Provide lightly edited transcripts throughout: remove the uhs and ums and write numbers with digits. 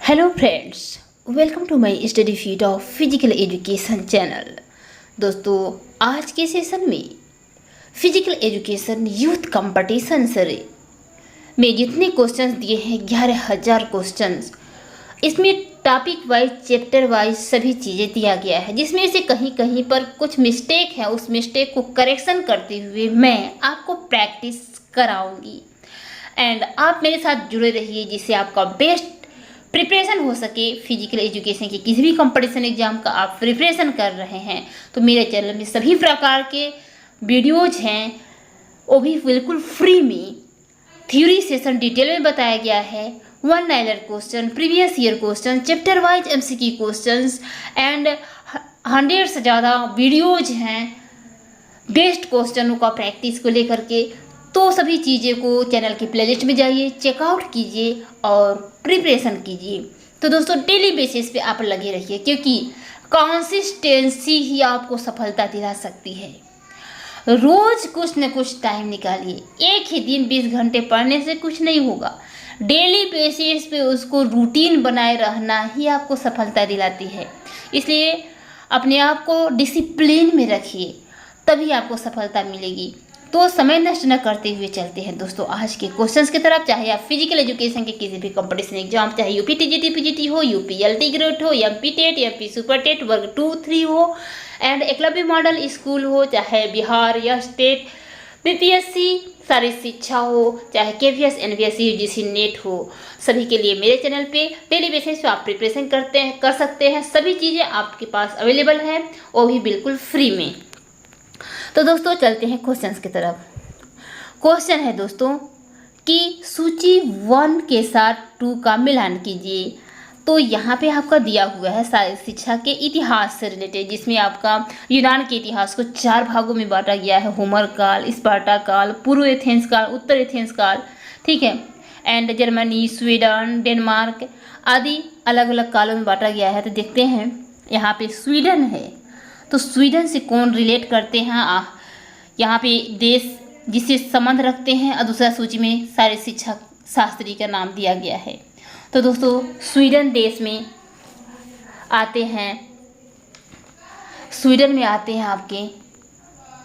Hello friends, welcome to my study feed of physical education channel. दोस्तों, आज के session में फिजिकल एजुकेशन यूथ कंपटीशन से में जितने क्वेश्चंस दिए हैं 11,000 क्वेश्चंस, इसमें टॉपिक वाइज चैप्टर वाइज सभी चीज़ें दिया गया है, जिसमें से कहीं कहीं पर कुछ मिस्टेक है। उस मिस्टेक को करेक्शन करते हुए मैं आपको प्रैक्टिस कराऊंगी एंड आप मेरे साथ जुड़े रहिए, जिससे आपका बेस्ट प्रिपरेशन हो सके। फिजिकल एजुकेशन के किसी भी कंपटीशन एग्जाम का आप प्रिपरेशन कर रहे हैं तो मेरे चैनल में सभी प्रकार के वीडियोज हैं, वो भी बिल्कुल फ्री में। थ्योरी सेशन डिटेल में बताया गया है, 1 liner question, previous year question, chapter wise MCQ questions and 100 से ज़्यादा वीडियोज हैं बेस्ट क्वेश्चनों का प्रैक्टिस को लेकर के। तो सभी चीज़ें को चैनल की प्लेलिस्ट में जाइए, चेकआउट कीजिए और प्रिपरेशन कीजिए। तो दोस्तों, डेली बेसिस पे आप लगे रहिए, क्योंकि कंसिस्टेंसी ही आपको सफलता दिला सकती है। रोज़ कुछ न कुछ टाइम निकालिए। एक ही दिन 20 घंटे पढ़ने से कुछ नहीं होगा। डेली बेसिस पे उसको रूटीन बनाए रहना ही आपको सफलता दिलाती है। इसलिए अपने आप को डिसिप्लिन में रखिए, तभी आपको सफलता मिलेगी। तो समय नष्ट न करते हुए चलते हैं दोस्तों आज के क्वेश्चंस की तरफ। चाहे आप फिजिकल एजुकेशन के किसी भी कंपटीशन एग्जाम, चाहे यूपी टीजीटी पीजीटी हो, यूपी एलटी ग्रेड हो, MP TET, MP super TET वर्ग 2-3 हो एंड एकलव्य मॉडल स्कूल हो, चाहे बिहार या स्टेट बीपीएससी सारी शिक्षा हो, चाहे केवीएस एनवीएससी यूजीसी नेट हो, सभी के लिए मेरे चैनल पे डेली बेसिस पे आप प्रिपरेशन कर सकते हैं। सभी चीज़ें आपके पास अवेलेबल है, वो भी बिल्कुल फ्री में। तो दोस्तों, चलते हैं क्वेश्चंस की तरफ। क्वेश्चन है दोस्तों कि सूची 1 के साथ 2 का मिलान कीजिए। तो यहाँ पे आपका दिया हुआ है सारी शिक्षा के इतिहास से रिलेटेड, जिसमें आपका यूनान के इतिहास को 4 भागों में बांटा गया है। होमर काल, स्पार्टा काल, पूर्व एथेंस काल, उत्तर एथेंस काल, ठीक है। एंड जर्मनी, स्वीडन, डेनमार्क आदि अलग अलग कालों में बांटा गया है। तो देखते हैं, यहाँ पे स्वीडन है, तो स्वीडन से कौन रिलेट करते हैं, यहाँ पे देश जिससे संबंध रखते हैं, और दूसरा सूची में सारे शिक्षा शास्त्री का नाम दिया गया है। तो दोस्तों, स्वीडन देश में आते हैं, स्वीडन में आते हैं आपके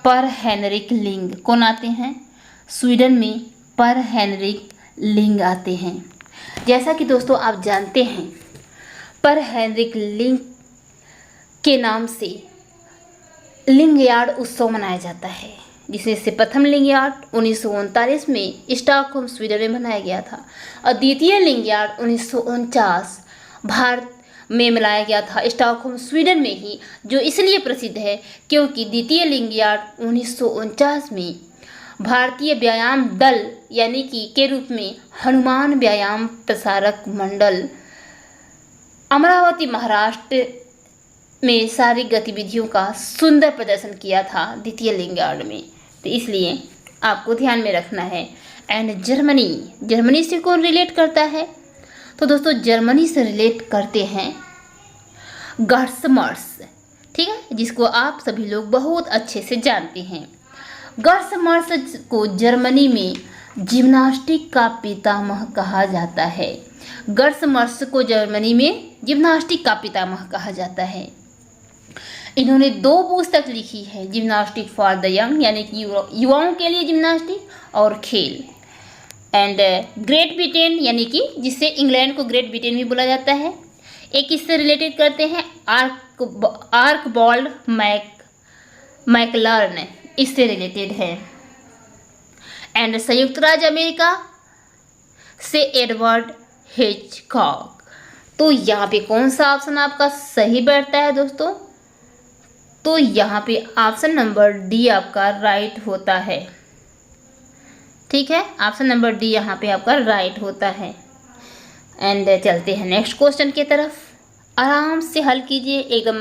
पर हेनरिक लिंग। कौन आते हैं? स्वीडन में पर हेनरिक लिंग आते हैं। जैसा कि दोस्तों आप जानते हैं, पर हेनरिक लिंग के नाम से लिंगयार्ड उत्सव मनाया जाता है, जिसमें से प्रथम लिंगयार्ड 1939 में स्टॉकहोम स्वीडन में मनाया गया था और द्वितीय लिंगयार्ड 1949 भारत में मनाया गया था, स्टॉकहोम स्वीडन में ही, जो इसलिए प्रसिद्ध है क्योंकि द्वितीय लिंगयार्ड 1949 में भारतीय व्यायाम दल यानी कि के रूप में हनुमान व्यायाम प्रसारक मंडल अमरावती महाराष्ट्र में सारी गतिविधियों का सुंदर प्रदर्शन किया था द्वितीय लिंगयार्ड में। तो इसलिए आपको ध्यान में रखना है। एंड जर्मनी से कौन रिलेट करता है? तो दोस्तों, जर्मनी से रिलेट करते हैं गर्समर्स, ठीक है, जिसको आप सभी लोग बहुत अच्छे से जानते हैं। गर्समर्स को जर्मनी में जिम्नास्टिक का पितामह कहा जाता है। गर्समर्स को जर्मनी में जिम्नास्टिक का पितामह कहा जाता है। इन्होंने 2 पुस्तक लिखी है, जिम्नास्टिक फॉर द यंग यानी कि युवाओं के लिए जिम्नास्टिक और खेल, एंड ग्रेट ब्रिटेन यानी कि जिससे इंग्लैंड को ग्रेट ब्रिटेन भी बोला जाता है। एक इससे रिलेटेड करते हैं आर्कबॉल्ड मैकलर्न, इससे रिलेटेड है। एंड संयुक्त राज्य अमेरिका से एडवर्ड हिचकॉक। तो यहाँ पे कौन सा ऑप्शन आपका सही बैठता है दोस्तों? तो यहाँ पे ऑप्शन नंबर डी आपका राइट होता है, ठीक है। ऑप्शन नंबर डी यहाँ पे आपका राइट होता है। एंड चलते हैं नेक्स्ट क्वेश्चन की तरफ। आराम से हल कीजिए, एकदम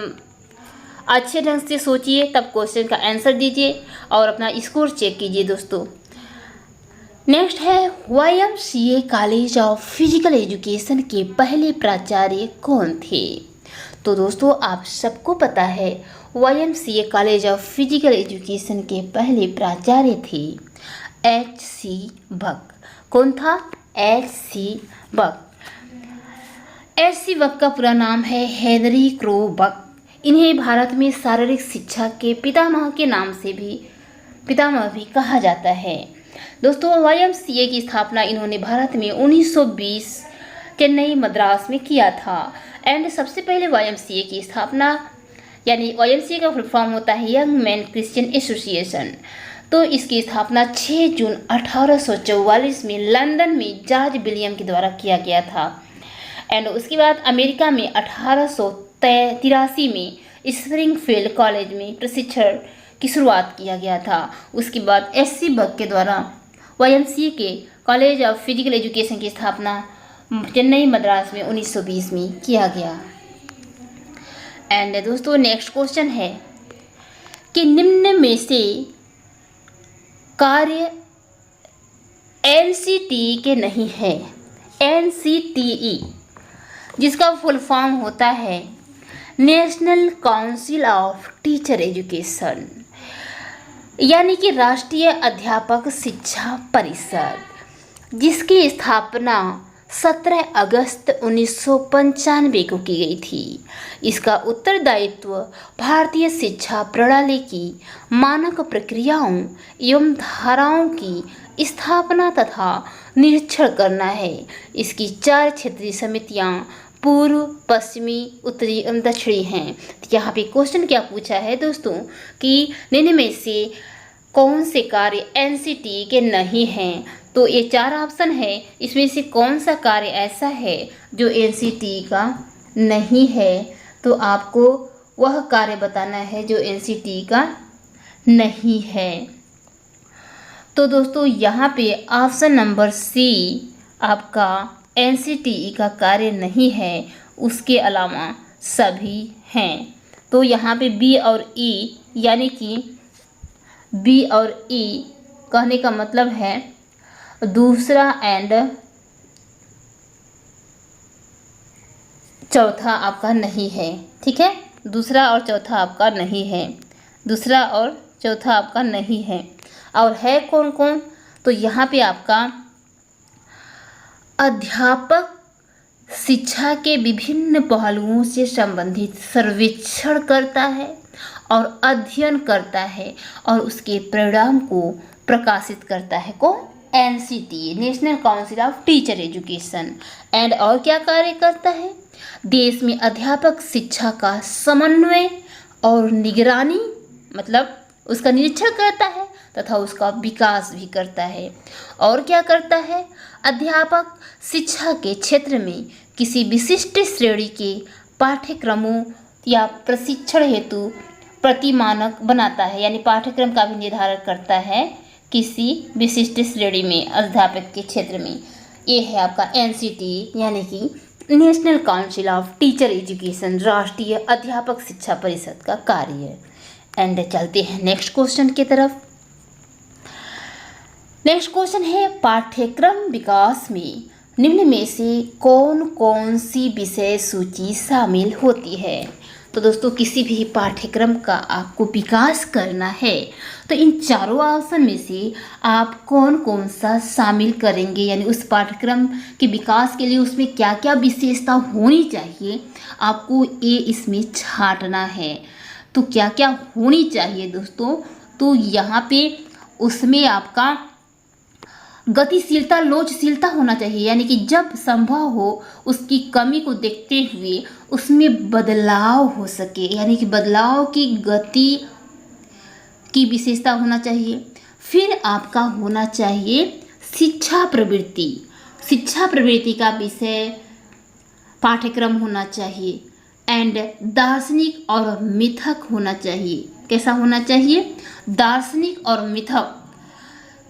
अच्छे ढंग से सोचिए, तब क्वेश्चन का आंसर दीजिए और अपना स्कोर चेक कीजिए दोस्तों। नेक्स्ट है, YMCA college of physical education के पहले प्राचार्य कौन थे? तो दोस्तों, आप सबको पता है YMCA college of physical education के पहले प्राचार्य थे HC बक। कौन था? HC बक। एस.सी. बक का पूरा नाम है हेनरी क्रो बक। इन्हें भारत में शारीरिक शिक्षा के पितामह के नाम से भी कहा जाता है। दोस्तों, YMCA की स्थापना इन्होंने भारत में 1920 चेन्नई मद्रास में किया था। एंड सबसे पहले YMCA की स्थापना, यानी YMCA का फुल फॉर्म होता है यंग मैन क्रिश्चियन एसोसिएशन। तो इसकी स्थापना 6 जून 1844 में लंदन में जॉर्ज विलियम के द्वारा किया गया था। एंड उसके बाद अमेरिका में 1883 में स्प्रिंगफील्ड कॉलेज में प्रशिक्षण की शुरुआत किया गया था। उसके बाद एस.सी. बक के द्वारा YMCA के कॉलेज ऑफ फिजिकल एजुकेशन की स्थापना चेन्नई मद्रास में 1920 में किया गया। एंड दोस्तों, नेक्स्ट क्वेश्चन है कि निम्न में से कार्य NCTE के नहीं है। NCTE जिसका फुल फॉर्म होता है national council of teacher education, यानी कि राष्ट्रीय अध्यापक शिक्षा परिषद, जिसकी स्थापना 17 अगस्त 1995 को की गई थी। इसका उत्तरदायित्व भारतीय शिक्षा प्रणाली की मानक प्रक्रियाओं एवं धाराओं की स्थापना तथा निरीक्षण करना है। इसकी 4 क्षेत्रीय समितियां पूर्व, पश्चिमी, उत्तरी एवं दक्षिणी हैं। तो यहाँ पे क्वेश्चन क्या पूछा है दोस्तों कि निम्न में से कौन से कार्य NCTE के नहीं हैं। तो ये 4 ऑप्शन है, इसमें से कौन सा कार्य ऐसा है जो NCTE का नहीं है। तो आपको वह कार्य बताना है जो NCTE का नहीं है। तो दोस्तों, यहाँ पे ऑप्शन नंबर C आपका NCTE का कार्य नहीं है, उसके अलावा सभी हैं। तो यहाँ पे B और E, यानी कि B और E कहने का मतलब है दूसरा एंड चौथा आपका नहीं है। ठीक है, दूसरा और चौथा आपका नहीं है, दूसरा और चौथा आपका नहीं है। और है कौन कौन? तो यहाँ पे आपका अध्यापक शिक्षा के विभिन्न पहलुओं से संबंधित सर्वेक्षण करता है और अध्ययन करता है और उसके परिणाम को प्रकाशित करता है। को NCTE national council of teacher education. And और क्या कार्य करता है? देश में अध्यापक शिक्षा का समन्वय और निगरानी, मतलब उसका निरीक्षण करता है तथा उसका विकास भी करता है। और क्या करता है? अध्यापक शिक्षा के क्षेत्र में किसी विशिष्ट श्रेणी के पाठ्यक्रमों या प्रशिक्षण हेतु प्रतिमानक बनाता है, यानी पाठ्यक्रम का भी निर्धारण करता है किसी विशिष्ट श्रेणी में अध्यापक के क्षेत्र में। ये है आपका NCTE, यानी कि national council of teacher education, राष्ट्रीय अध्यापक शिक्षा परिषद का कार्य। एंड चलते हैं नेक्स्ट क्वेश्चन की तरफ। नेक्स्ट क्वेश्चन है पाठ्यक्रम विकास में निम्न में से कौन कौन सी विषय सूची शामिल होती है। तो दोस्तों, किसी भी पाठ्यक्रम का आपको विकास करना है तो इन चारों ऑप्शन में से आप कौन कौन सा शामिल करेंगे, यानी उस पाठ्यक्रम के विकास के लिए उसमें क्या क्या विशेषता होनी चाहिए, आपको ये इसमें छांटना है। तो क्या क्या होनी चाहिए दोस्तों? तो यहाँ पे उसमें आपका गतिशीलता, लोचशीलता होना चाहिए, यानी कि जब संभव हो उसकी कमी को देखते हुए उसमें बदलाव हो सके, यानी कि बदलाव की गति की विशेषता होना चाहिए। फिर आपका होना चाहिए शिक्षा प्रवृत्ति। शिक्षा प्रवृत्ति का विषय पाठ्यक्रम होना चाहिए। एंड दार्शनिक और मिथक होना चाहिए। कैसा होना चाहिए? दार्शनिक और मिथक।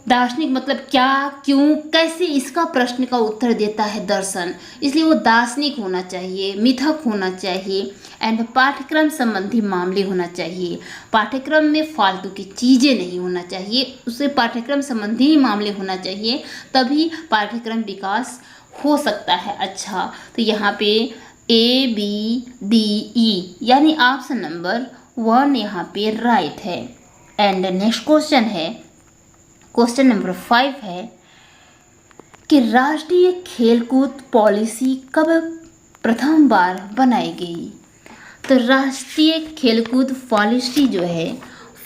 दार्शनिक मतलब क्या, क्यों, कैसे, इसका प्रश्न का उत्तर देता है दर्शन, इसलिए वो दार्शनिक होना चाहिए, मिथक होना चाहिए। एंड पाठ्यक्रम संबंधी मामले होना चाहिए। पाठ्यक्रम में फालतू की चीज़ें नहीं होना चाहिए, उससे पाठ्यक्रम संबंधी मामले होना चाहिए, तभी पाठ्यक्रम विकास हो सकता है। अच्छा, तो यहाँ पे ABDE यानी ऑप्शन नंबर 1 यहाँ पे राइट है। एंड नेक्स्ट क्वेश्चन है, क्वेश्चन नंबर 5 है कि राष्ट्रीय खेलकूद पॉलिसी कब प्रथम बार बनाई गई? तो राष्ट्रीय खेलकूद पॉलिसी जो है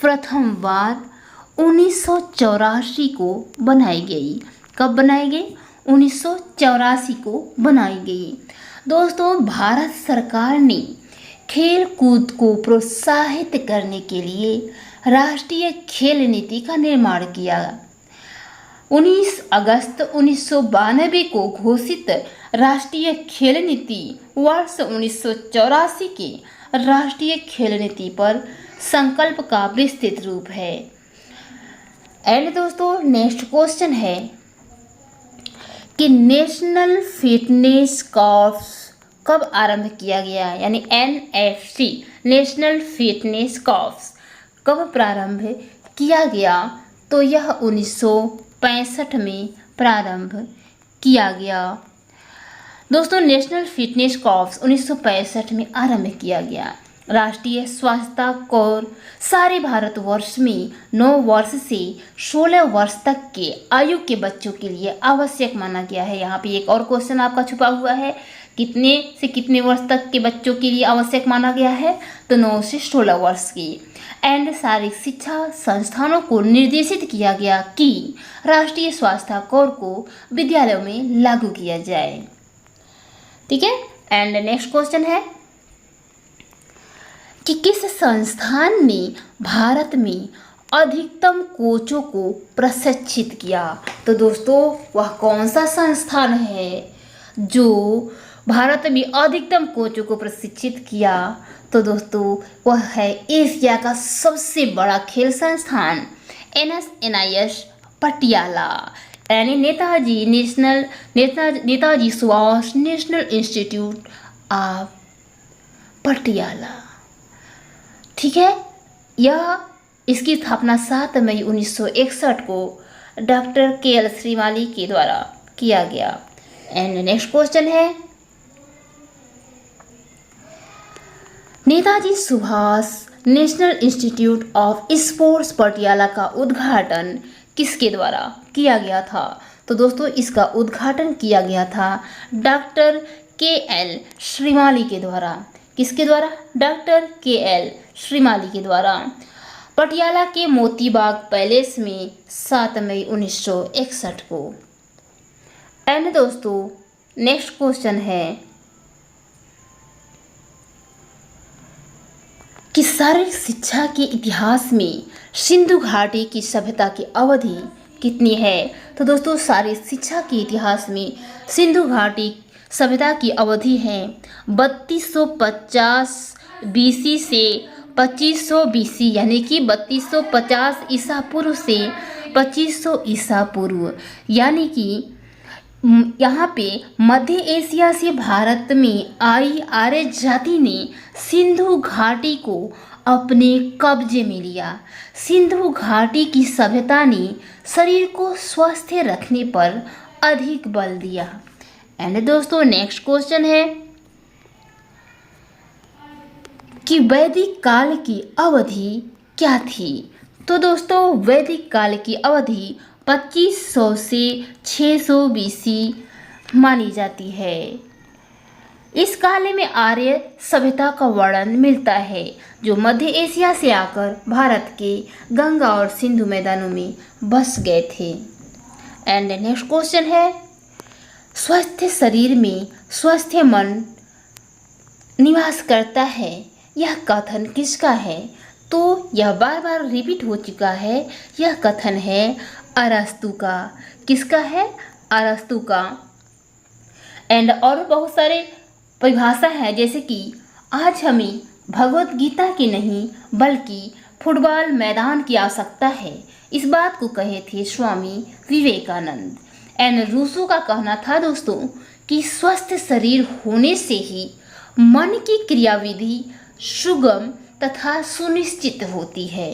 प्रथम बार 1984 को बनाई गई। कब बनाई गई? 1984 को बनाई गई। दोस्तों, भारत सरकार ने खेल कूद को प्रोत्साहित करने के लिए राष्ट्रीय खेल नीति का निर्माण किया। 19 अगस्त 1992 को घोषित राष्ट्रीय खेल नीति वर्ष 1984 के राष्ट्रीय खेल नीति पर संकल्प का विस्तृत रूप है। एंड दोस्तों, नेक्स्ट क्वेश्चन है कि नेशनल फिटनेस कॉर्प्स कब आरंभ किया गया? यानी NFC नेशनल फिटनेस कॉर्प्स कब प्रारंभ किया गया? तो यह 1965 में प्रारंभ किया गया। दोस्तों, नेशनल फिटनेस कॉर्प्स 1965 में आरंभ किया गया। राष्ट्रीय स्वास्थ्य कोर सारे भारतवर्ष में 9 वर्ष से 16 वर्ष तक के आयु के बच्चों के लिए आवश्यक माना गया है। यहाँ पे एक और क्वेश्चन आपका छुपा हुआ है, कितने से कितने वर्ष तक के बच्चों के लिए आवश्यक माना गया है? तो 9 से 16 वर्ष की। एंड शारीरिक शिक्षा संस्थानों को निर्देशित किया गया कि राष्ट्रीय स्वास्थ्य कोर को विद्यालयों में लागू किया जाए। ठीक है। एंड नेक्स्ट क्वेश्चन है कि किस संस्थान ने भारत में अधिकतम कोचों को प्रशिक्षित किया? तो दोस्तों, वह कौन सा संस्थान है जो भारत में अधिकतम कोचों को प्रशिक्षित किया? तो दोस्तों, वह है एशिया का सबसे बड़ा खेल संस्थान NSNIS पटियाला, यानी Netaji Subhash national institute of Patiala. ठीक है। इसकी स्थापना 7 मई 1961 को डॉक्टर KL श्रीमाली के द्वारा किया गया। एंड नेक्स्ट क्वेश्चन है, Netaji Subhash national institute of sports Patiala का उद्घाटन किसके द्वारा किया गया था? तो दोस्तों, इसका उद्घाटन किया गया था डॉक्टर KL श्रीमाली के द्वारा। किसके द्वारा? डॉक्टर KL श्रीमाली के द्वारा। पटियाला के मोतीबाग पैलेस में 7 मई 1961 को। एंड दोस्तों, नेक्स्ट क्वेश्चन है कि शारीरिक शिक्षा के इतिहास में सिंधु घाटी की सभ्यता की अवधि कितनी है? तो दोस्तों, शारीरिक शिक्षा के इतिहास में सिंधु घाटी सभ्यता की अवधि है 3250 BC से 2500 BC, यानी कि 3250 ईसा पूर्व से 2500 ईसा पूर्व। यानी कि यहाँ पे मध्य एशिया से भारत में आई आर्य जाति ने सिंधु घाटी को अपने कब्जे में लिया। सिंधु घाटी की सभ्यता ने शरीर को स्वस्थ रखने पर अधिक बल दिया। एंड दोस्तों, नेक्स्ट क्वेश्चन है कि वैदिक काल की अवधि क्या थी? तो दोस्तों, वैदिक काल की अवधि 2500 से 600 BC मानी जाती है। इस काल में आर्य सभ्यता का वर्णन मिलता है जो मध्य एशिया से आकर भारत के गंगा और सिंधु मैदानों में बस गए थे। एंड नेक्स्ट क्वेश्चन है, स्वस्थ शरीर में स्वस्थ मन निवास करता है, यह कथन किसका है? तो यह बार बार रिपीट हो चुका है। यह कथन है अरस्तु का। किसका है? अरस्तु का। एंड और बहुत सारे परिभाषा है, जैसे कि आज हमें भगवत गीता की नहीं बल्कि फुटबॉल मैदान की आवश्यकता है, इस बात को कहे थे स्वामी विवेकानंद। एंड रूसो का कहना था दोस्तों कि स्वस्थ शरीर होने से ही मन की क्रियाविधि सुगम तथा सुनिश्चित होती है।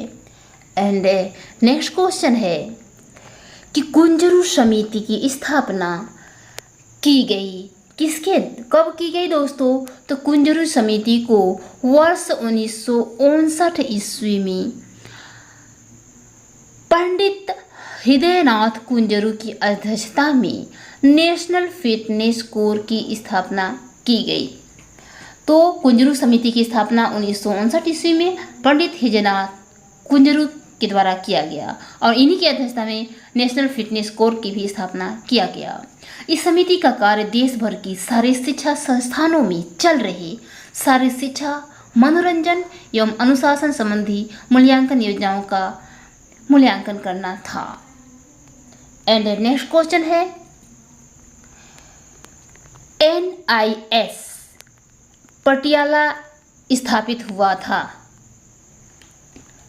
एंड नेक्स्ट क्वेश्चन है कि कुंजरू समिति की स्थापना की गई किसके कब की गई दोस्तों? तो कुंजरू समिति को वर्ष 1959 ईस्वी में पंडित हृदयनाथ कुंजरू की अध्यक्षता में नेशनल फिटनेस कोर की स्थापना की गई। तो कुंजरू समिति की स्थापना 1959 ईस्वी में पंडित हिजनाथ कुंजरू के द्वारा किया गया और इन्हीं की अध्यक्षता में नेशनल फिटनेस कोर की भी स्थापना किया गया। इस समिति का कार्य देश भर की शारीरिक शिक्षा संस्थानों में चल रहे शारीरिक शिक्षा, मनोरंजन एवं अनुशासन संबंधी मूल्यांकन योजनाओं का मूल्यांकन करना था। एंड नेक्स्ट क्वेश्चन है, NIS पटियाला स्थापित हुआ था,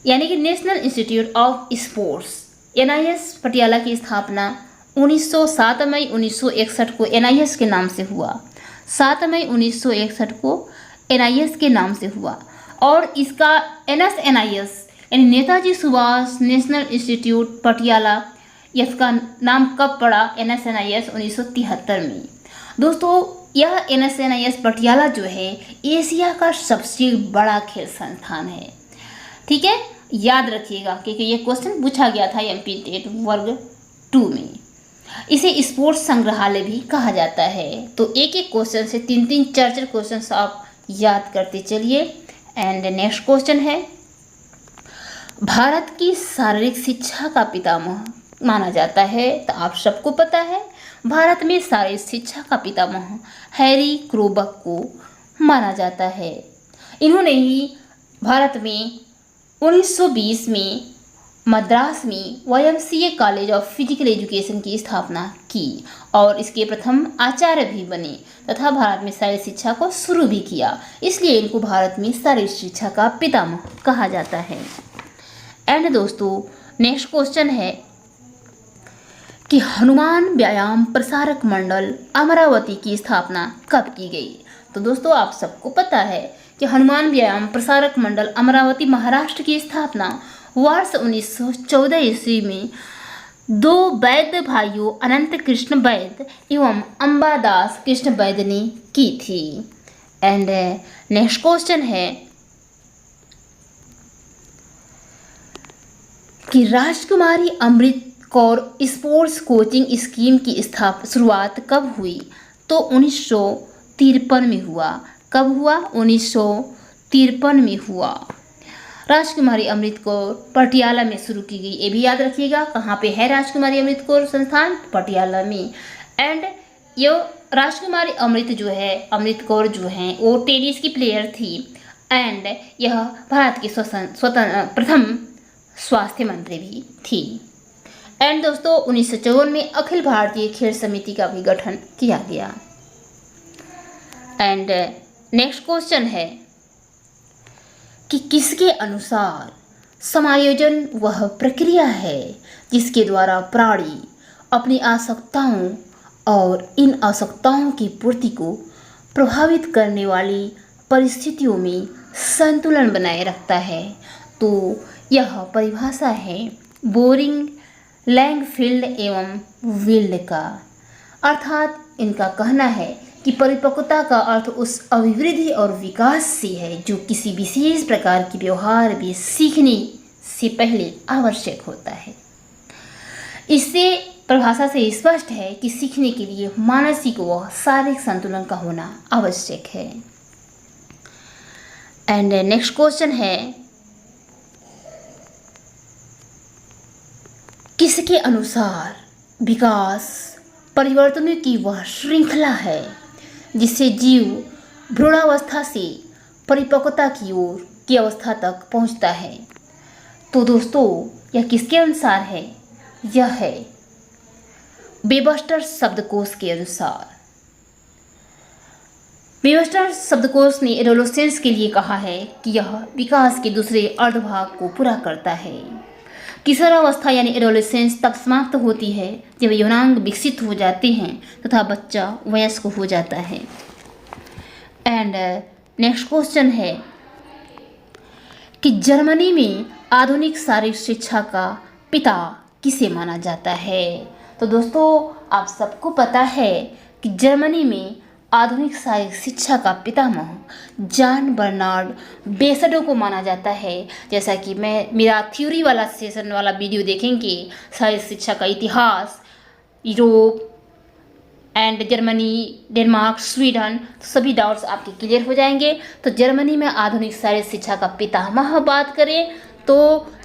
यानी कि national institute of sports. NIS Patiala की स्थापना 7 मई 1961 को NIS के नाम से हुआ। 7 मई 1961 को NIS के नाम से हुआ और इसका NIS यानी नेताजी सुभाष नेशनल इंस्टीट्यूट पटियाला, इसका नाम कब पड़ा? NIS 1973 में। दोस्तों यह NIS पटियाला जो है एशिया का सबसे बड़ा खेल संस्थान है। ठीक है, याद रखिएगा क्योंकि ये क्वेश्चन पूछा गया था MP टेट वर्ग 2 में। इसे स्पोर्ट्स संग्रहालय भी कहा जाता है। तो एक एक क्वेश्चन से 3-3 4-4 क्वेश्चन आप याद करते चलिए। एंड नेक्स्ट क्वेश्चन है, भारत की शारीरिक शिक्षा का पितामह माना जाता है। तो आप सबको पता है भारत में शारीरिक शिक्षा का पितामह हैरी क्रोबक को माना जाता है। इन्होंने ही भारत में 1920 में मद्रास में YMCA college of physical education की स्थापना की और इसके प्रथम आचार्य भी बने तथा भारत में शारीरिक शिक्षा को शुरू भी किया। इसलिए इनको भारत में शारीरिक शिक्षा का पितामह कहा जाता है। एंड दोस्तों नेक्स्ट क्वेश्चन है कि हनुमान व्यायाम प्रसारक मंडल अमरावती की स्थापना कब की गई? तो दोस्तों आप सबको पता है कि हनुमान व्यायाम प्रसारक मंडल अमरावती महाराष्ट्र की स्थापना वर्ष 1914 ईस्वी में 2 वैद्य भाइयों अनंत कृष्ण वैद्य एवं अंबादास कृष्ण वैद्य ने की थी। एंड नेक्स्ट क्वेश्चन है कि राजकुमारी Amrit Kaur sports coaching scheme की शुरुआत कब हुई? तो 1953 में हुआ। कब हुआ? 1953 में हुआ। राजकुमारी अमृत कौर पटियाला में शुरू की गई। ये भी याद रखिएगा कहाँ पे है राजकुमारी अमृत कौर संस्थान? पटियाला में। एंड ये राजकुमारी अमृत कौर जो है वो टेनिस की प्लेयर थी एंड यह भारत की प्रथम स्वास्थ्य मंत्री भी थी। एंड दोस्तों 1954 में अखिल भारतीय खेल समिति का भी गठन किया गया। एंड नेक्स्ट क्वेश्चन है कि किसके अनुसार समायोजन वह प्रक्रिया है जिसके द्वारा प्राणी अपनी आवश्यकताओं और इन आवश्यकताओं की पूर्ति को प्रभावित करने वाली परिस्थितियों में संतुलन बनाए रखता है? तो यह परिभाषा है बोरिंग, लैंगफील्ड एवं विल्ड का। अर्थात इनका कहना है कि परिपक्वता का अर्थ उस अभिवृद्धि और विकास से है जो किसी विशेष प्रकार की व्यवहार भी सीखने से पहले आवश्यक होता है। इससे परिभाषा से स्पष्ट है कि सीखने के लिए मानसिक व शारीरिक संतुलन का होना आवश्यक है। एंड नेक्स्ट क्वेश्चन है किसके अनुसार विकास परिवर्तनों की वह श्रृंखला है जिससे जीव भ्रूणावस्था से परिपक्वता की ओर की अवस्था तक पहुंचता है? तो दोस्तों यह किसके अनुसार है? यह है वेबस्टर शब्दकोश के अनुसार। वेबस्टर शब्दकोश ने एडोलेसेंस के लिए कहा है कि यह विकास के दूसरे अर्धभाग को पूरा करता है। किशोरावस्था यानी एडोलेसेंस तब समाप्त होती है जब यौनांग विकसित हो जाते हैं तथा बच्चा वयस्क हो जाता है। एंड नेक्स्ट क्वेश्चन है कि जर्मनी में आधुनिक शारीरिक शिक्षा का पिता किसे माना जाता है? तो दोस्तों आप सबको पता है कि जर्मनी में आधुनिक शारीरिक शिक्षा का पितामह जॉन बर्नार्ड बेसडो को माना जाता है। जैसा कि मेरा थ्योरी वाला सेशन वाला वीडियो देखेंगे, शारीरिक शिक्षा का इतिहास, Europe, and Germany, Denmark, Sweden, तो सभी डाउट्स आपके क्लियर हो जाएंगे। तो जर्मनी में आधुनिक शारीरिक शिक्षा का पितामह बात करें तो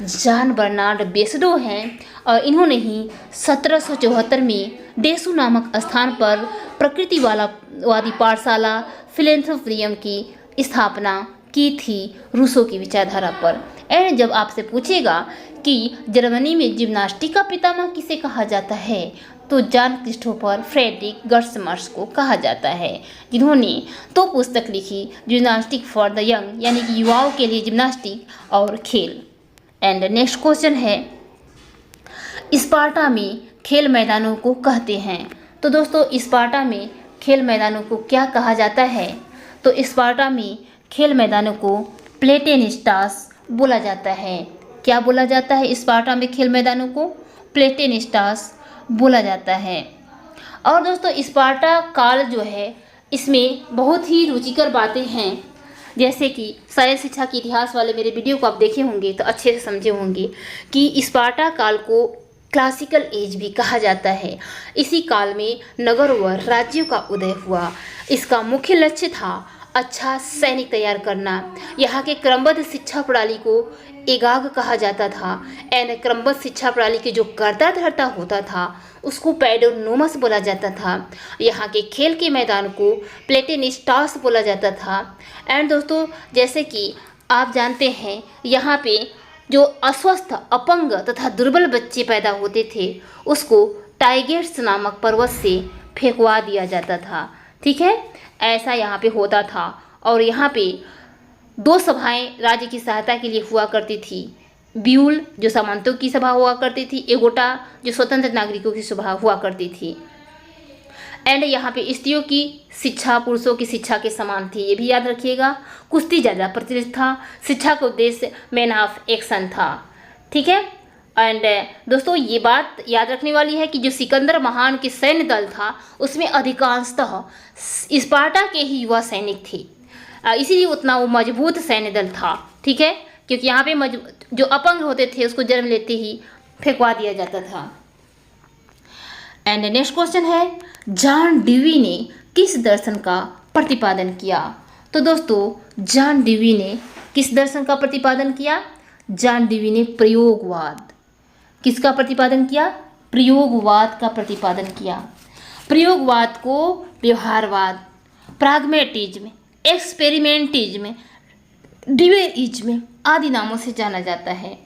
जॉन बर्नार्ड बेसडो हैं, और इन्होंने ही 1774 में डेसू नामक स्थान पर प्रकृतिवादी पाठशाला फिलेंथ्रोपियम की स्थापना की थी रूसो की विचारधारा पर। एंड जब आपसे पूछेगा कि जर्मनी में जिम्नास्टिक का पितामह किसे कहा जाता है, तो जॉन क्रिस्टोफर फ्रेडरिक गर्समर्स को कहा जाता है, जिन्होंने 2 पुस्तक लिखी, जिम्नास्टिक फॉर द यंग यानी कि युवाओं के लिए जिम्नास्टिक और खेल। एंड नेक्स्ट क्वेश्चन है, स्पार्टा में खेल मैदानों को कहते हैं। तो दोस्तों स्पार्टा में खेल मैदानों को क्या कहा जाता है, तो स्पार्टा में खेल मैदानों को प्लेटेनिस्टास बोला जाता है। क्या बोला जाता है स्पार्टा में खेल मैदानों को? प्लेटेनिस्टास बोला जाता है। और दोस्तों स्पार्टा काल जो है इसमें बहुत ही रुचिकर बातें हैं, जैसे कि शारीरिक शिक्षा के इतिहास वाले मेरे वीडियो को आप देखे होंगे तो अच्छे से समझे होंगे कि स्पार्टा काल को क्लासिकल एज भी कहा जाता है। इसी काल में नगर व राज्यों का उदय हुआ। इसका मुख्य लक्ष्य था अच्छा सैनिक तैयार करना। यहाँ के क्रमबद्ध शिक्षा प्रणाली को एगाग कहा जाता था। एंड क्रमबद्ध शिक्षा प्रणाली के जो कर्ता धर्ता होता था उसको पैडोनोमस बोला जाता था। यहाँ के खेल के मैदान को प्लेटेनिस्टास बोला जाता था। एंड दोस्तों जैसे कि आप जानते हैं यहाँ पे जो अस्वस्थ, अपंग तथा दुर्बल बच्चे पैदा होते थे उसको टाइगर्स नामक पर्वत से फेंकवा दिया जाता था। ठीक है, ऐसा यहाँ पे होता था। और यहाँ पे 2 सभाएं राज्य की सहायता के लिए हुआ करती थी। ब्यूल जो सामंतों की सभा हुआ करती थी, एगोटा जो स्वतंत्र नागरिकों की सभा हुआ करती थी। एंड यहाँ पे स्त्रियों की शिक्षा पुरुषों की शिक्षा के समान थी, ये भी याद रखिएगा। कुश्ती ज़्यादा प्रचलित था। शिक्षा का उद्देश्य मैन ऑफ एक्शन था। ठीक है। एंड दोस्तों ये बात याद रखने वाली है कि जो सिकंदर महान के सैन्य दल था उसमें अधिकांशतः स्पार्टा के ही युवा सैनिक थे, इसीलिए उतना वो मजबूत सैन्य दल था। ठीक है, क्योंकि यहाँ पे जो अपंग होते थे उसको जन्म लेते ही फेंकवा दिया जाता था। एंड नेक्स्ट क्वेश्चन है, जॉन डेवी ने किस दर्शन का प्रतिपादन किया? तो दोस्तों जॉन डेवी ने किस दर्शन का प्रतिपादन किया? जॉन डेवी ने प्रयोगवाद। किसका प्रतिपादन किया? प्रयोगवाद का प्रतिपादन किया। प्रयोगवाद को व्यवहारवाद, प्राग्मेटिज्म, एक्सपेरिमेंटिज्म, डिवेइज्म आदि नामों से जाना जाता है।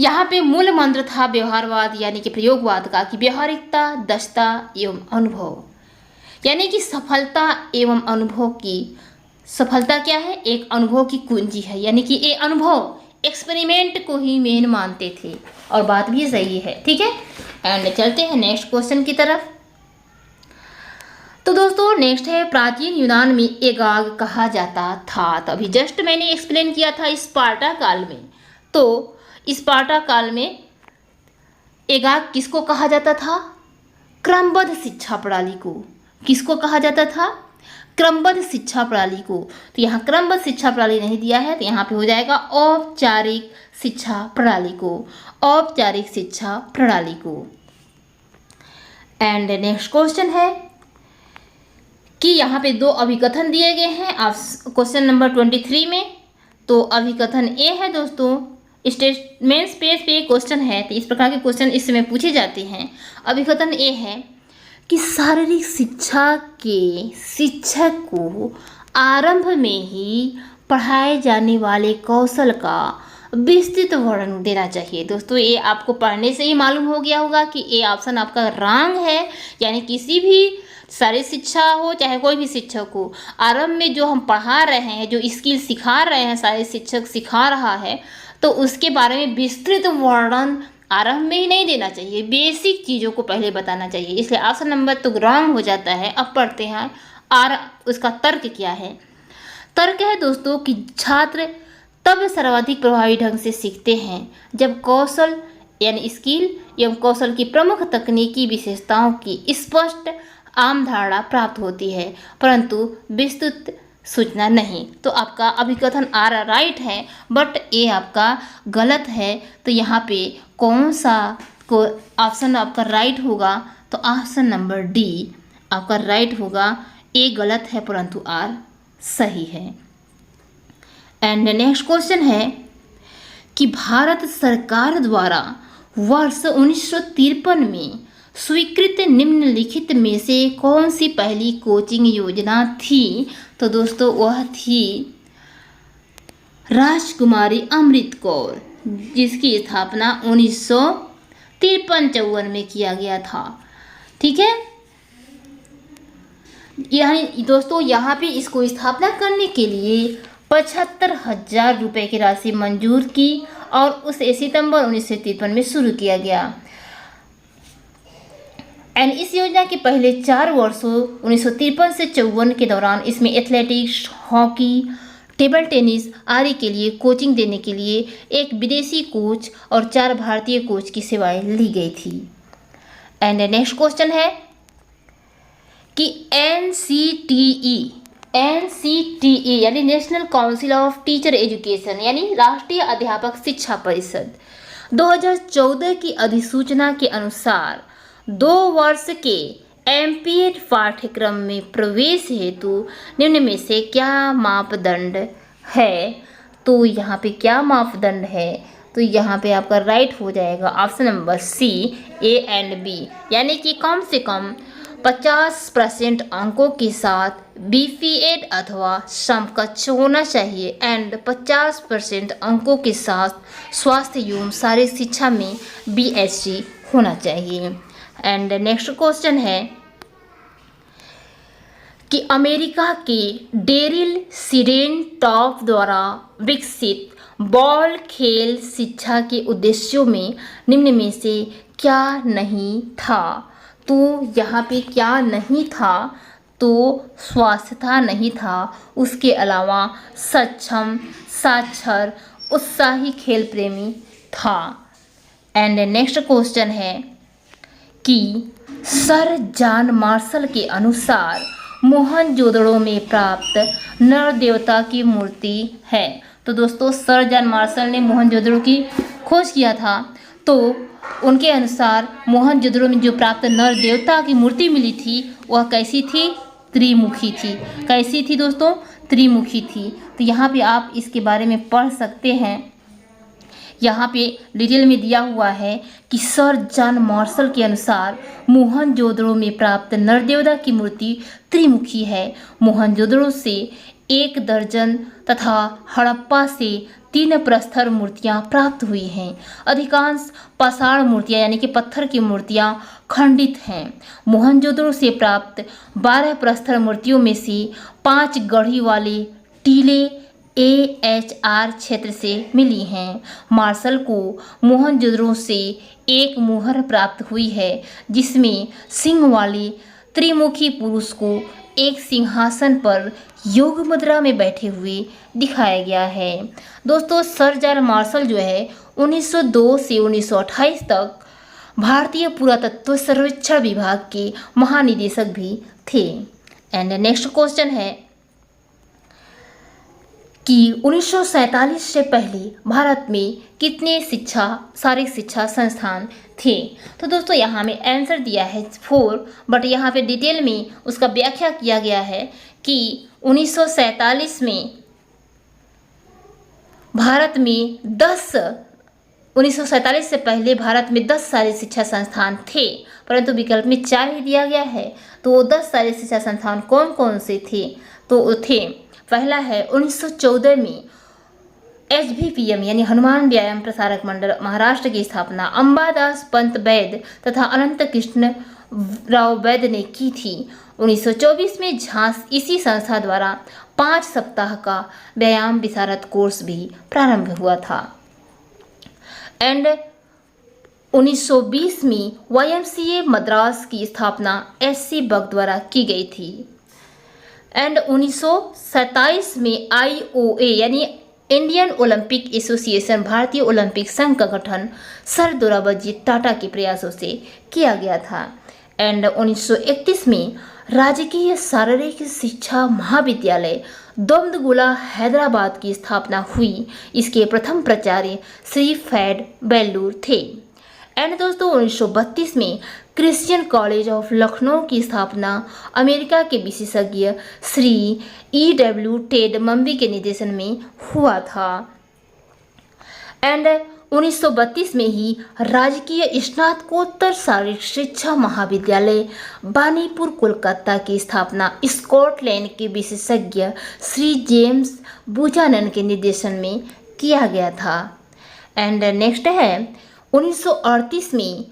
यहाँ पे मूल मंत्र था व्यवहारवाद यानी कि प्रयोगवाद का कि व्यवहारिकता, दक्षता एवं अनुभव, यानी कि सफलता एवं अनुभव की सफलता क्या है? एक अनुभव की कुंजी है, यानी कि ये अनुभव एक्सपेरिमेंट को ही मेन मानते थे और बात भी सही है। ठीक है। एंड चलते हैं नेक्स्ट क्वेश्चन की तरफ। तो दोस्तों नेक्स्ट है, प्राचीन यूनान में एगाग कहा जाता था। तो अभी जस्ट मैंने एक्सप्लेन किया था स्पार्टा काल में। तो स्पार्टा काल में एगाग किसको कहा जाता था? क्रमबद्ध शिक्षा प्रणाली को। किसको कहा जाता था? क्रमबद्ध शिक्षा प्रणाली को। तो यहाँ क्रमबद्ध शिक्षा प्रणाली नहीं दिया है तो यहाँ पे हो जाएगा औपचारिक शिक्षा प्रणाली को। औपचारिक शिक्षा प्रणाली को। एंड नेक्स्ट क्वेश्चन है कि यहाँ पे 2 अभिकथन दिए गए हैं आप क्वेश्चन नंबर 23 में। तो अभिकथन ए है दोस्तों, स्टेटमेंट्स पेज पे क्वेश्चन है तो इस प्रकार के क्वेश्चन इस समय पूछे जाते हैं। अभिकथन ए है कि शारीरिक शिक्षा के शिक्षक को आरंभ में ही पढ़ाए जाने वाले कौशल का विस्तृत वर्णन देना चाहिए। दोस्तों ये आपको पढ़ने से ही मालूम हो गया होगा कि ये ऑप्शन आपका रॉन्ग है, यानी किसी भी शारीरिक शिक्षा हो चाहे कोई भी शिक्षक हो, आरंभ में जो हम पढ़ा रहे हैं, जो स्किल सिखा रहे हैं, शारीरिक शिक्षक सिखा रहा है तो उसके बारे में विस्तृत वर्णन आरंभ में ही नहीं देना चाहिए, बेसिक चीज़ों को पहले बताना चाहिए। इसलिए ऑप्शन नंबर तो रॉन्ग हो जाता है। अब पढ़ते हैं और उसका तर्क क्या है। तर्क है दोस्तों कि छात्र तब सर्वाधिक प्रभावी ढंग से सीखते हैं जब कौशल यानी स्किल एवं कौशल की प्रमुख तकनीकी विशेषताओं की स्पष्ट आम धारणा प्राप्त होती है, परंतु विस्तृत सूचना नहीं। तो आपका अभिकथन आर राइट है, बट ये आपका गलत है। तो यहाँ पे कौन सा को ऑप्शन आपका राइट होगा? तो ऑप्शन नंबर डी आपका राइट होगा। ए गलत है परंतु आर सही है। एंड नेक्स्ट क्वेश्चन है कि भारत सरकार द्वारा वर्ष 1953 में स्वीकृत निम्नलिखित में से कौन सी पहली कोचिंग योजना थी? तो दोस्तों वह थी राजकुमारी अमृत कौर, जिसकी स्थापना 1953-54 में किया गया था। ठीक है, यानी दोस्तों यहाँ पे इसको स्थापना करने के लिए 75,000 रुपये की राशि मंजूर की और उसे सितंबर 1953 में शुरू किया गया। एंड इस योजना के पहले 4 वर्षों 1953 से 54 के दौरान इसमें एथलेटिक्स, हॉकी, टेबल टेनिस आदि के लिए कोचिंग देने के लिए एक विदेशी कोच और 4 भारतीय कोच की सेवाएं ली गई थी। एंड नेक्स्ट क्वेश्चन है कि एनसीटीई यानी national council of teacher education यानी राष्ट्रीय अध्यापक शिक्षा परिषद 2014 की अधिसूचना के अनुसार 2 वर्ष के एमपीएड पाठ्यक्रम में प्रवेश हेतु निम्न में से क्या मापदंड है? तो यहाँ पे क्या मापदंड है? तो यहाँ पे आपका राइट हो जाएगा option number C, A and B, यानी कि कम से कम 50% अंकों के साथ बीपीएड अथवा समकक्ष होना चाहिए एंड 50% अंकों के साथ स्वास्थ्य एवं शारीरिक शिक्षा में बीएससी होना चाहिए। एंड नेक्स्ट क्वेश्चन है कि अमेरिका के डेरिल सीडेन टॉप द्वारा विकसित बॉल खेल शिक्षा के उद्देश्यों में निम्न में से क्या नहीं था? तो यहाँ पे क्या नहीं था? तो स्वास्थ्यता नहीं था, उसके अलावा सक्षम, साक्षर, उत्साही खेल प्रेमी था। एंड नेक्स्ट क्वेश्चन है कि सर जॉन मार्शल के अनुसार मोहनजोदड़ो में प्राप्त नर देवता की मूर्ति है। तो दोस्तों सर जॉन मार्शल ने मोहनजोदड़ो की खोज किया था, तो उनके अनुसार मोहनजोदड़ो में जो प्राप्त नर देवता की मूर्ति मिली थी वह कैसी थी? त्रिमुखी थी। कैसी थी दोस्तों? त्रिमुखी थी। तो यहाँ पे आप इसके बारे में पढ़ सकते हैं। यहाँ पे डिटेल में दिया हुआ है कि सर जॉन मार्शल के अनुसार मोहनजोदड़ो में प्राप्त नरदेवता की मूर्ति त्रिमुखी है। मोहनजोदड़ो से 1 दर्जन तथा हड़प्पा से 3 प्रस्तर मूर्तियाँ प्राप्त हुई हैं। अधिकांश पाषाण मूर्तियाँ यानी कि पत्थर की मूर्तियाँ खंडित हैं। मोहनजोदड़ो से प्राप्त 12 प्रस्तर मूर्तियों में से 5 गढ़ी वाले टीले AHR क्षेत्र से मिली हैं। मार्शल को मोहनजोदड़ो से 1 मुहर प्राप्त हुई है जिसमें सिंह वाले त्रिमुखी पुरुष को एक सिंहासन पर योग मुद्रा में बैठे हुए दिखाया गया है। दोस्तों सर जॉन मार्शल जो है 1902 से 1928 तक भारतीय पुरातत्व सर्वेक्षण विभाग के महानिदेशक भी थे। एंड नेक्स्ट क्वेश्चन है कि 1947 से पहले भारत में कितने शारीरिक शिक्षा संस्थान थे? तो दोस्तों यहाँ में आंसर दिया है 4, बट यहाँ पे डिटेल में उसका व्याख्या किया गया है कि 1947 में भारत में 1947 से पहले भारत में 10 शारीरिक शिक्षा संस्थान थे, परंतु विकल्प में 4 ही दिया गया है। तो वो 10 शारीरिक शिक्षा संस्थान कौन कौन से थे? तो वो थे, पहला है 1914 में HVPM यानी हनुमान व्यायाम प्रसारक मंडल महाराष्ट्र की स्थापना अंबादास पंत वैद्य तथा अनंत कृष्ण राव वैद्य ने की थी। 1924 में इसी संस्था द्वारा 5 सप्ताह का व्यायाम विशारद कोर्स भी प्रारंभ हुआ था। एंड 1920 में YMCA मद्रास की स्थापना SC बग द्वारा की गई थी। एंड 1927 में IOA यानी इंडियन ओलंपिक एसोसिएशन भारतीय ओलंपिक संघ का गठन सर दोराबजी टाटा के प्रयासों से किया गया था। एंड 1931 में राजकीय शारीरिक शिक्षा महाविद्यालय दोमदगुला हैदराबाद की स्थापना हुई। इसके प्रथम प्राचार्य श्री फैड बेल्लूर थे। एंड दोस्तों 1932 में क्रिश्चियन कॉलेज ऑफ लखनऊ की स्थापना अमेरिका के विशेषज्ञ श्री E.W. टेड मम्बी के निर्देशन में हुआ था। एंड 1932 में ही राजकीय स्नातकोत्तर शारीरिक शिक्षा महाविद्यालय बानीपुर कोलकाता की स्थापना स्कॉटलैंड के विशेषज्ञ श्री जेम्स बुचानन के निर्देशन में किया गया था। एंड नेक्स्ट है 1938 में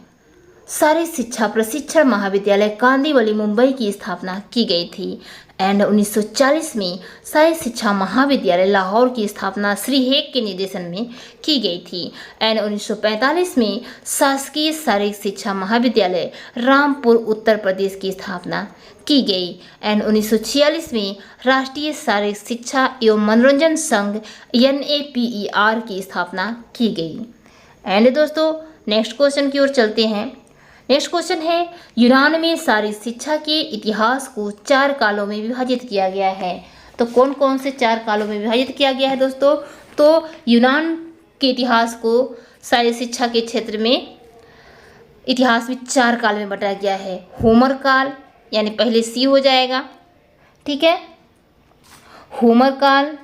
शारीरिक शिक्षा प्रशिक्षण महाविद्यालय कांदीवली मुंबई की स्थापना की गई थी। एंड 1940 में शारीरिक शिक्षा महाविद्यालय लाहौर की स्थापना श्री हेग के निर्देशन में की गई थी। एंड 1945 में शासकीय शारीरिक शिक्षा महाविद्यालय रामपुर उत्तर प्रदेश की स्थापना की गई। एंड 1946 में राष्ट्रीय शारीरिक शिक्षा एवं मनोरंजन संघ NAPER की स्थापना की गई। एंड दोस्तों नेक्स्ट क्वेश्चन की ओर चलते हैं। नेक्स्ट क्वेश्चन है यूनान में शारीरिक शिक्षा के इतिहास को 4 कालों में विभाजित किया गया है। तो कौन कौन से 4 कालों में विभाजित किया गया है दोस्तों? तो यूनान के इतिहास को शारीरिक शिक्षा के क्षेत्र में इतिहास में 4 काल में बांटा गया है। होमर काल यानी पहले सी हो जाएगा, ठीक है, होमर काल,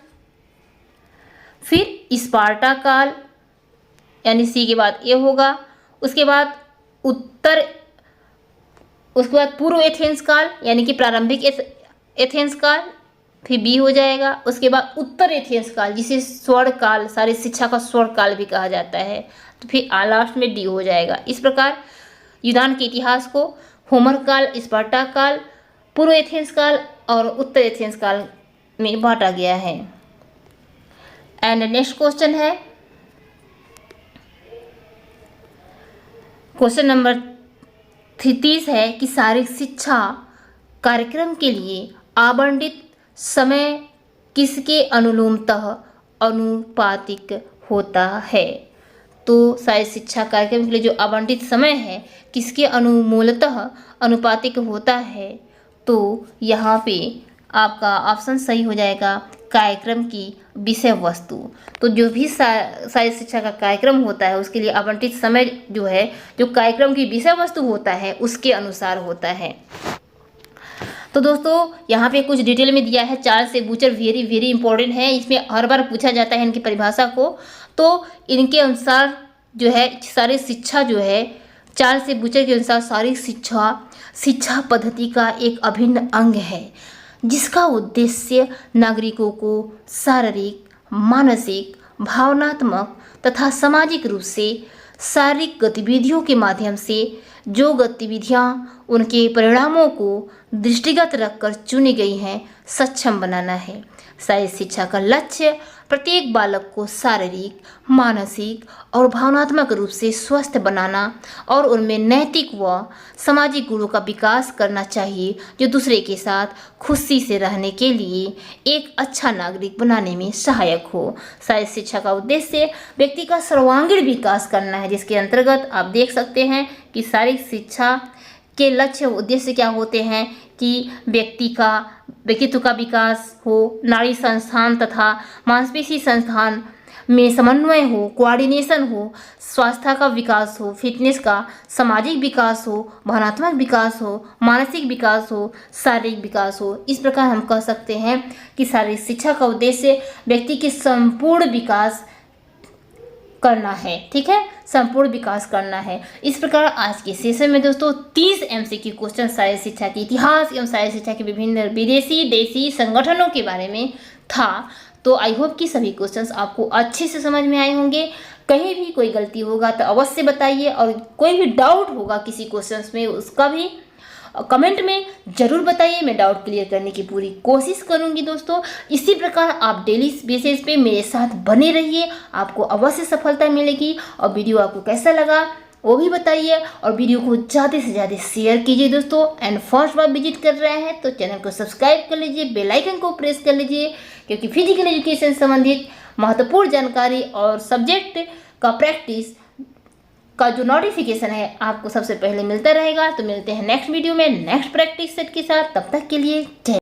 फिर स्पार्टा काल यानी सी के बाद ए होगा, उसके बाद पूर्व एथेंस काल यानी कि प्रारंभिक एथेंस काल, फिर बी हो जाएगा, उसके बाद उत्तर एथेंस काल जिसे स्वर्ण काल, शारीरिक शिक्षा का स्वर्ण काल भी कहा जाता है, तो फिर लास्ट में डी हो जाएगा। इस प्रकार यूनान के इतिहास को होमर काल, स्पार्टा काल, पूर्व एथेंस काल और उत्तर एथेंस काल में बांटा गया है। एंड नेक्स्ट क्वेश्चन है क्वेश्चन नंबर 30 है कि शारीरिक शिक्षा कार्यक्रम के लिए आवंटित समय किसके अनुलोमतः अनुपातिक होता है? तो शारीरिक शिक्षा कार्यक्रम के लिए जो आवंटित समय है किसके मूलतः अनुपातिक होता है? तो यहाँ पे आपका ऑप्शन सही हो जाएगा कार्यक्रम की विषय वस्तु। तो जो भी शारीरिक शिक्षा का कार्यक्रम होता है उसके लिए आवंटित समय जो है, जो कार्यक्रम की विषय वस्तु होता है उसके अनुसार होता है। तो दोस्तों यहाँ पे कुछ डिटेल में दिया है। चार्ल्स ए बूचर वेरी वेरी इंपॉर्टेंट है, इसमें हर बार पूछा जाता है इनकी परिभाषा को। तो इनके अनुसार जो है शारीरिक शिक्षा जो है, चार्ल्स ए बूचर के अनुसार शारीरिक शिक्षा पद्धति का एक अभिन्न अंग है जिसका उद्देश्य नागरिकों को शारीरिक, मानसिक, भावनात्मक तथा सामाजिक रूप से शारीरिक गतिविधियों के माध्यम से जो गतिविधियां उनके परिणामों को दृष्टिगत रखकर चुनी गई हैं सक्षम बनाना है। शारीरिक शिक्षा का लक्ष्य प्रत्येक बालक को शारीरिक, मानसिक और भावनात्मक रूप से स्वस्थ बनाना और उनमें नैतिक व सामाजिक गुणों का विकास करना चाहिए जो दूसरे के साथ खुशी से रहने के लिए एक अच्छा नागरिक बनाने में सहायक हो। शारीरिक शिक्षा का उद्देश्य व्यक्ति का सर्वांगीण विकास करना है, जिसके अंतर्गत आप देख सकते हैं कि शारीरिक शिक्षा के लक्ष्य उद्देश्य क्या होते हैं कि व्यक्तित्व का विकास हो, नाड़ी संस्थान तथा मांसपेशी संस्थान में समन्वय हो, कोऑर्डिनेशन हो, स्वास्थ्य का विकास हो, फिटनेस का, सामाजिक विकास हो, भावनात्मक विकास हो, मानसिक विकास हो, शारीरिक विकास हो। इस प्रकार हम कह सकते हैं कि शारीरिक शिक्षा का उद्देश्य व्यक्ति के संपूर्ण विकास करना है, ठीक है, संपूर्ण विकास करना है। इस प्रकार आज के सेशन में दोस्तों 30 MCQ क्वेश्चन शारीरिक शिक्षा के इतिहास एवं शारीरिक शिक्षा के विभिन्न विदेशी देशी संगठनों के बारे में था। तो आई होप कि सभी क्वेश्चंस आपको अच्छे से समझ में आए होंगे। कहीं भी कोई गलती होगा तो अवश्य बताइए, और कोई भी डाउट होगा किसी क्वेश्चंस में उसका भी कमेंट में ज़रूर बताइए, मैं डाउट क्लियर करने की पूरी कोशिश करूंगी दोस्तों। इसी प्रकार आप डेली बेसिस पे मेरे साथ बने रहिए, आपको अवश्य सफलता मिलेगी। और वीडियो आपको कैसा लगा वो भी बताइए, और वीडियो को ज़्यादा से ज़्यादा शेयर कीजिए दोस्तों। एंड फर्स्ट बार विजिट कर रहे हैं तो चैनल को सब्सक्राइब कर लीजिए, बेल आइकन को प्रेस कर लीजिए, क्योंकि फिजिकल एजुकेशन संबंधित महत्वपूर्ण जानकारी और सब्जेक्ट का प्रैक्टिस का जो नोटिफिकेशन है आपको सबसे पहले मिलता रहेगा। तो मिलते हैं नेक्स्ट वीडियो में नेक्स्ट प्रैक्टिस सेट के साथ, तब तक के लिए जय।